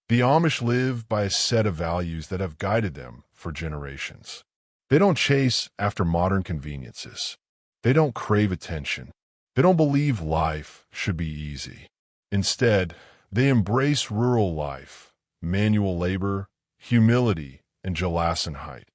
The Amish live by a set of values that have guided them for generations. They don't chase after modern conveniences. They don't crave attention. They don't believe life should be easy. Instead, they embrace rural life, manual labor, humility, and Gelassenheit,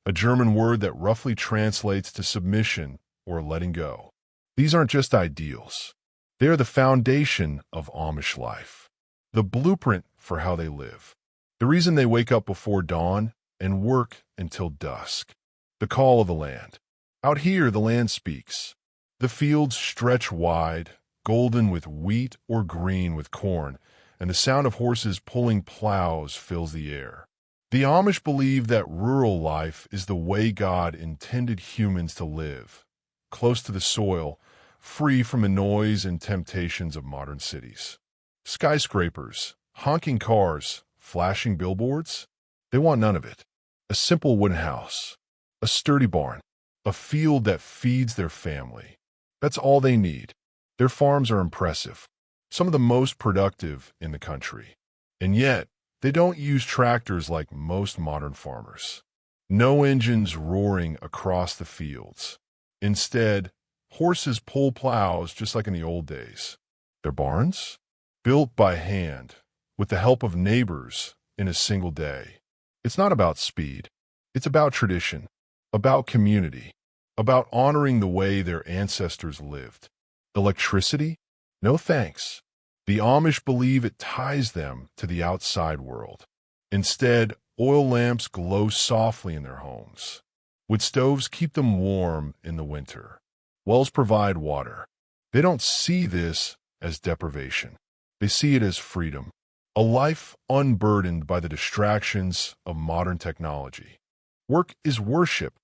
a German word that roughly translates to submission or letting go. These aren't just ideals. They are the foundation of Amish life, the blueprint for how they live, the reason they wake up before dawn and work until dusk. The call of the land. Out here, the land speaks. The fields stretch wide, golden with wheat or green with corn, and the sound of horses pulling plows fills the air. The Amish believe that rural life is the way God intended humans to live, close to the soil, free from the noise and temptations of modern cities. Skyscrapers, honking cars, flashing billboards, they want none of it. A simple wooden house, a sturdy barn, a field that feeds their family. That's all they need. Their farms are impressive, some of the most productive in the country. And yet, they don't use tractors like most modern farmers. No engines roaring across the fields. Instead, horses pull plows just like in the old days. Their barns? Built by hand, with the help of neighbors in a single day. It's not about speed. It's about tradition, about community, about honoring the way their ancestors lived. Electricity? No thanks. The Amish believe it ties them to the outside world. Instead, oil lamps glow softly in their homes. Wood stoves keep them warm in the winter. Wells provide water. They don't see this as deprivation. They see it as freedom, a life unburdened by the distractions of modern technology. Work is worship.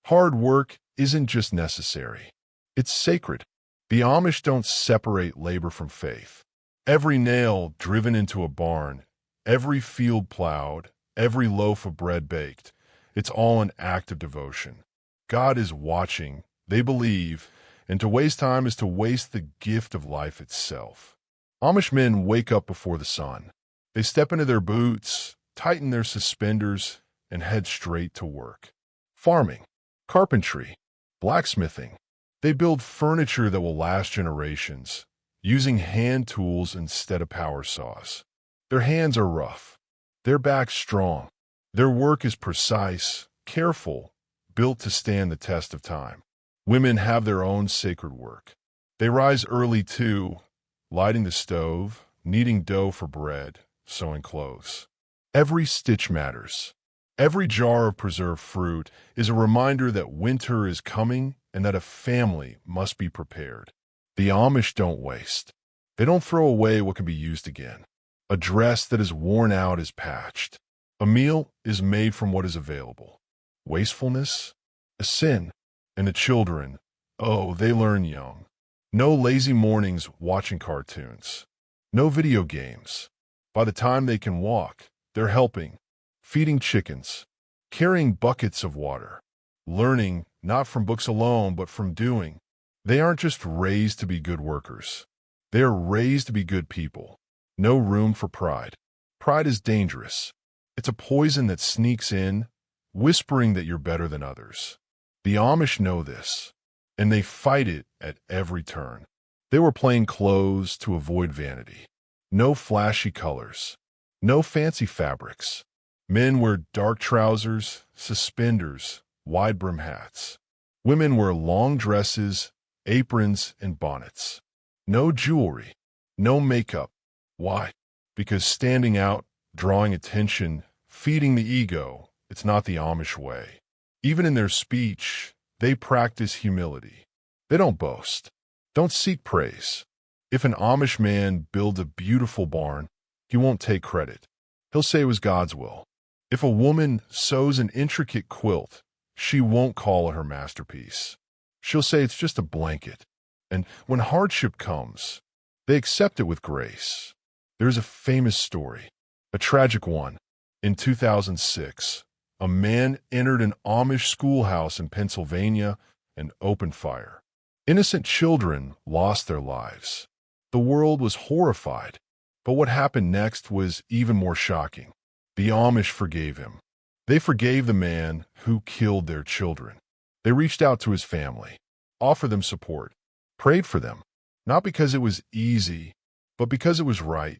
Hard work isn't just necessary. It's sacred. The Amish don't separate labor from faith. Every nail driven into a barn, every field plowed, every loaf of bread baked, it's all an act of devotion. God is watching, they believe, and to waste time is to waste the gift of life itself. Amish men wake up before the sun. They step into their boots, tighten their suspenders, and head straight to work. Farming, carpentry, blacksmithing. They build furniture that will last generations, using hand tools instead of power saws. Their hands are rough, their backs strong. Their work is precise, careful, built to stand the test of time. Women have their own sacred work. They rise early too, lighting the stove, kneading dough for bread, sewing clothes. Every stitch matters. Every jar of preserved fruit is a reminder that winter is coming and that a family must be prepared. The Amish don't waste. They don't throw away what can be used again. A dress that is worn out is patched. A meal is made from what is available. Wastefulness? A sin. And the children, oh, they learn young. No lazy mornings watching cartoons. No video games. By the time they can walk, they're helping, feeding chickens, carrying buckets of water, learning not from books alone, but from doing. They aren't just raised to be good workers. They are raised to be good people. No room for pride. Pride is dangerous. It's a poison that sneaks in, whispering that you're better than others. The Amish know this, and they fight it at every turn. They wear plain clothes to avoid vanity. No flashy colors. No fancy fabrics. Men wear dark trousers, suspenders, wide-brim hats. Women wear long dresses, aprons, and bonnets. No jewelry. No makeup. Why? Because standing out, drawing attention, feeding the ego, it's not the Amish way. Even in their speech, they practice humility. They don't boast. Don't seek praise. If an Amish man builds a beautiful barn, he won't take credit. He'll say it was God's will. If a woman sews an intricate quilt, she won't call it her masterpiece. She'll say it's just a blanket. And when hardship comes, they accept it with grace. There's a famous story, a tragic one. In 2006, a man entered an Amish schoolhouse in Pennsylvania and opened fire. Innocent children lost their lives. The world was horrified, But what happened next was even more shocking. The Amish forgave him. They forgave the man who killed their children. They reached out to his family, offered them support, prayed for them, not because it was easy, but because it was right.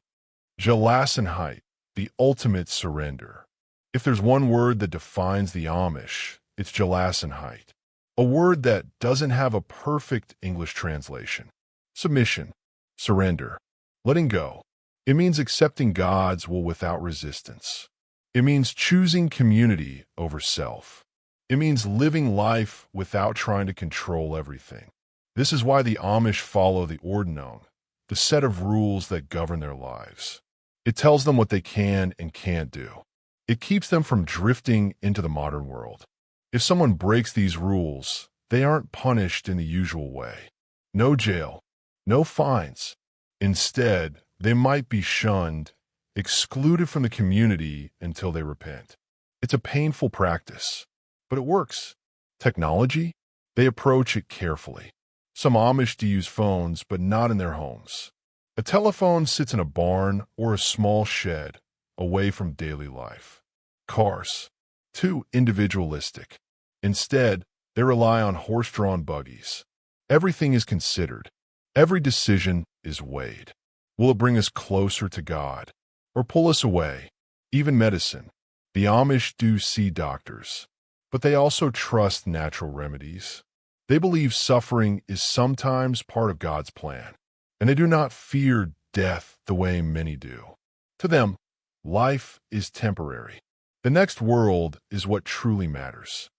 Gelassenheit, the ultimate surrender. If there's one word that defines the Amish, it's Gelassenheit. A word that doesn't have a perfect English translation. Submission, surrender, letting go. It means accepting God's will without resistance. It means choosing community over self. It means living life without trying to control everything. This is why the Amish follow the Ordnung, the set of rules that govern their lives. It tells them what they can and can't do. It keeps them from drifting into the modern world. If someone breaks these rules, they aren't punished in the usual way. No jail, no fines. Instead, they might be shunned, excluded from the community until they repent. It's a painful practice, but it works. Technology? They approach it carefully. Some Amish do use phones, but not in their homes. A telephone sits in a barn or a small shed, away from daily life. Cars. Too individualistic. Instead, they rely on horse-drawn buggies. Everything is considered. Every decision is weighed. Will it bring us closer to God or pull us away? Even medicine. The Amish do see doctors, but they also trust natural remedies. They believe suffering is sometimes part of God's plan, and they do not fear death the way many do. To them, life is temporary. The next world is what truly matters.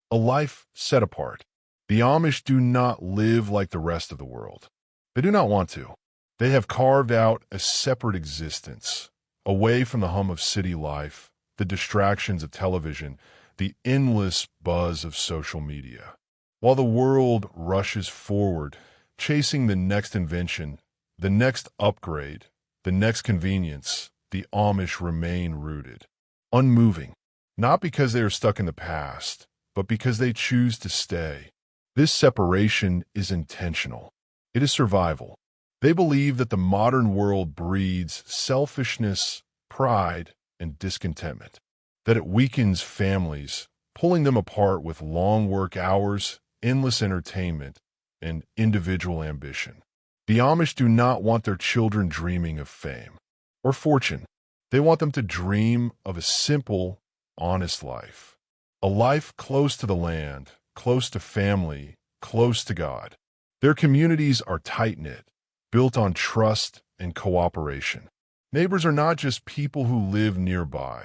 A life set apart. The Amish do not live like the rest of the world. They do not want to. They have carved out a separate existence, away from the hum of city life, the distractions of television, the endless buzz of social media. While the world rushes forward, chasing the next invention, the next upgrade, the next convenience, the Amish remain rooted, unmoving, not because they are stuck in the past, but because they choose to stay. This separation is intentional. It is survival. They believe that the modern world breeds selfishness, pride, and discontentment, that it weakens families, pulling them apart with long work hours, endless entertainment, and individual ambition. The Amish do not want their children dreaming of fame or fortune. They want them to dream of a simple, honest life. A life close to the land, close to family, close to God. Their communities are tight-knit, built on trust and cooperation. Neighbors are not just people who live nearby.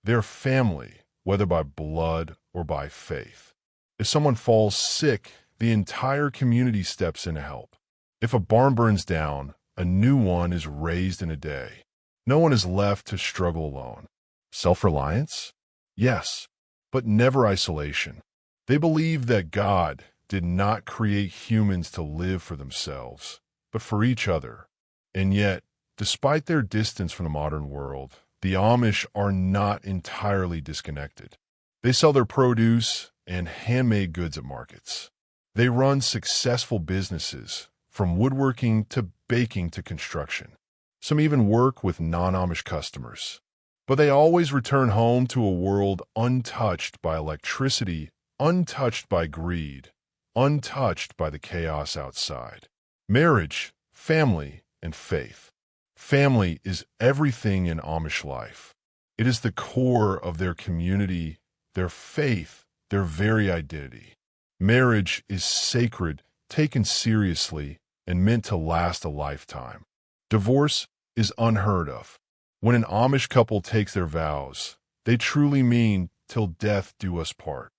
They're family, whether by blood or by faith. If someone falls sick, the entire community steps in to help. If a barn burns down, a new one is raised in a day. No one is left to struggle alone. Self-reliance? Yes, but never isolation. They believe that God did not create humans to live for themselves, but for each other. And yet, despite their distance from the modern world, the Amish are not entirely disconnected. They sell their produce and handmade goods at markets. They run successful businesses, from woodworking to baking to construction. Some even work with non-Amish customers. But they always return home to a world untouched by electricity, untouched by greed, untouched by the chaos outside. Marriage, family, and faith. Family is everything in Amish life. It is the core of their community, their faith, their very identity. Marriage is sacred, taken seriously, and meant to last a lifetime. Divorce is unheard of. When an Amish couple takes their vows, they truly mean till death do us part.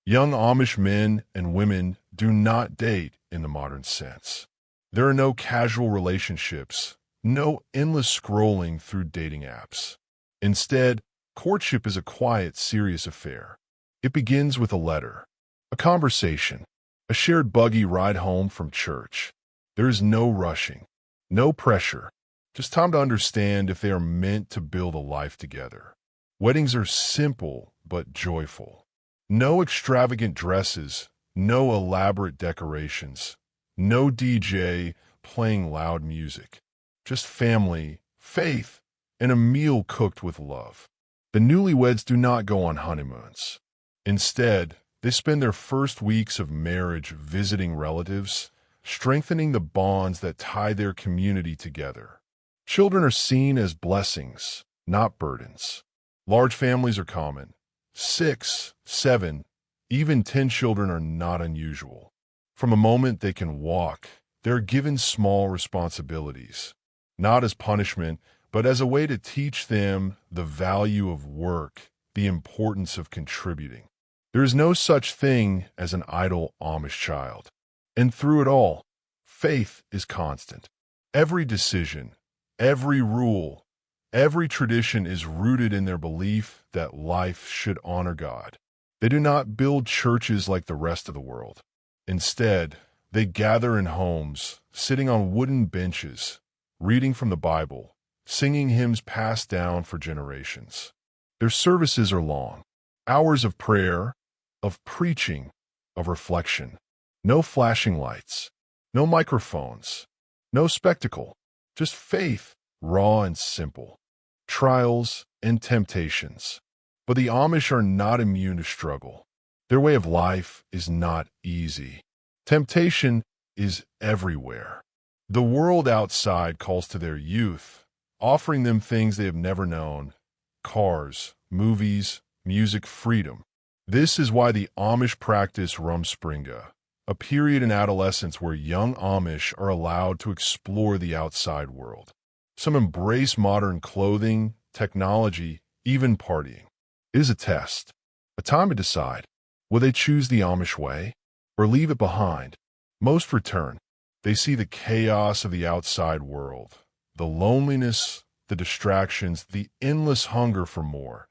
Young Amish men and women do not date in the modern sense. There are no casual relationships, no endless scrolling through dating apps. Instead, courtship is a quiet, serious affair. It begins with a letter, a conversation, a shared buggy ride home from church. There is no rushing, no pressure, just time to understand if they are meant to build a life together. Weddings are simple but joyful. No extravagant dresses, no elaborate decorations, no DJ playing loud music. Just family, faith, and a meal cooked with love. The newlyweds do not go on honeymoons. Instead, they spend their first weeks of marriage visiting relatives, strengthening the bonds that tie their community together. Children are seen as blessings, not burdens. Large families are common. 6, 7, even 10 children are not unusual. From the moment they can walk, they're given small responsibilities, not as punishment, but as a way to teach them the value of work, the importance of contributing. There is no such thing as an idle Amish child. And through it all, faith is constant. Every decision, every rule, every tradition is rooted in their belief that life should honor God. They do not build churches like the rest of the world. Instead, they gather in homes, sitting on wooden benches, reading from the Bible, singing hymns passed down for generations. Their services are long, hours of prayer, of preaching, of reflection. No flashing lights, no microphones, no spectacle, just faith, raw and simple. Trials and temptations. But the Amish are not immune to struggle. Their way of life is not easy. Temptation is everywhere. The world outside calls to their youth, offering them things they have never known: cars, movies, music, freedom. This is why the Amish practice Rumspringa, a period in adolescence where young Amish are allowed to explore the outside world. Some embrace modern clothing, technology, even partying. It is a test, a time to decide. Will they choose the Amish way or leave it behind? Most return. They see the chaos of the outside world, the loneliness, the distractions, the endless hunger for more,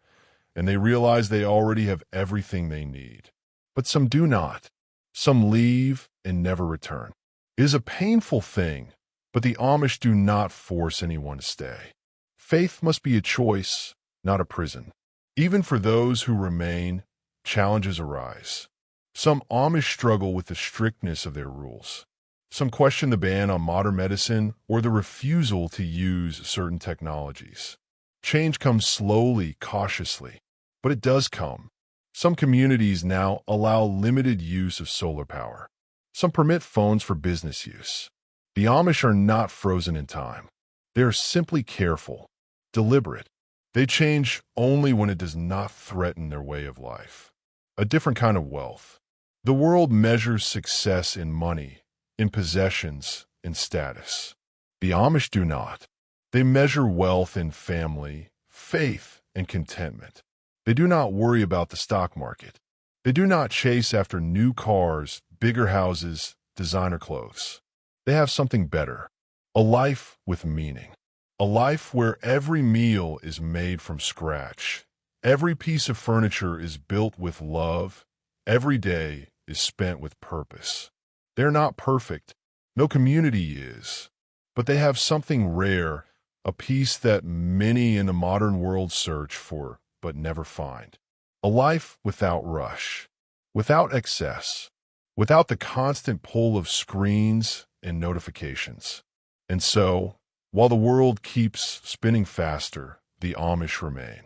and they realize they already have everything they need. But some do not. Some leave and never return. It is a painful thing, but the Amish do not force anyone to stay. Faith must be a choice, not a prison. Even for those who remain, challenges arise. Some Amish struggle with the strictness of their rules. Some question the ban on modern medicine or the refusal to use certain technologies. Change comes slowly, cautiously, but it does come. Some communities now allow limited use of solar power. Some permit phones for business use. The Amish are not frozen in time. They are simply careful, deliberate. They change only when it does not threaten their way of life. A different kind of wealth. The world measures success in money, in possessions, in status. The Amish do not. They measure wealth in family, faith, and contentment. They do not worry about the stock market. They do not chase after new cars, bigger houses, designer clothes. They have something better, a life with meaning. A life where every meal is made from scratch. Every piece of furniture is built with love. Every day is spent with purpose. They're not perfect. No community is. But they have something rare, a peace that many in the modern world search for but never find. A life without rush, without excess, without the constant pull of screens and notifications. And so, while the world keeps spinning faster, the Amish remain.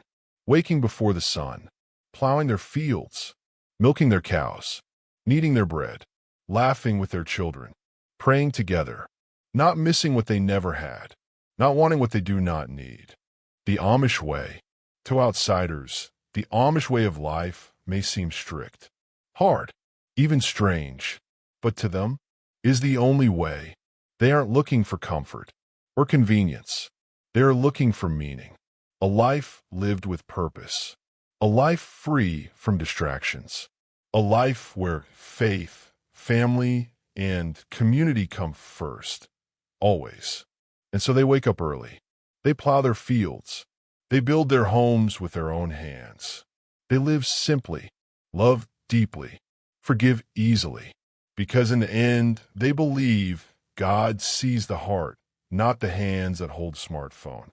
Waking before the sun, plowing their fields, milking their cows, kneading their bread, laughing with their children, praying together, not missing what they never had, not wanting what they do not need. The Amish way. To outsiders, the Amish way of life may seem strict, hard, even strange, but to them is the only way. They aren't looking for comfort or convenience. They are looking for meaning, a life lived with purpose, a life free from distractions, a life where faith, family, and community come first, always. And so they wake up early. They plow their fields. They build their homes with their own hands. They live simply, love deeply, forgive easily, because in the end, they believe God sees the heart, not the hands that hold smartphone.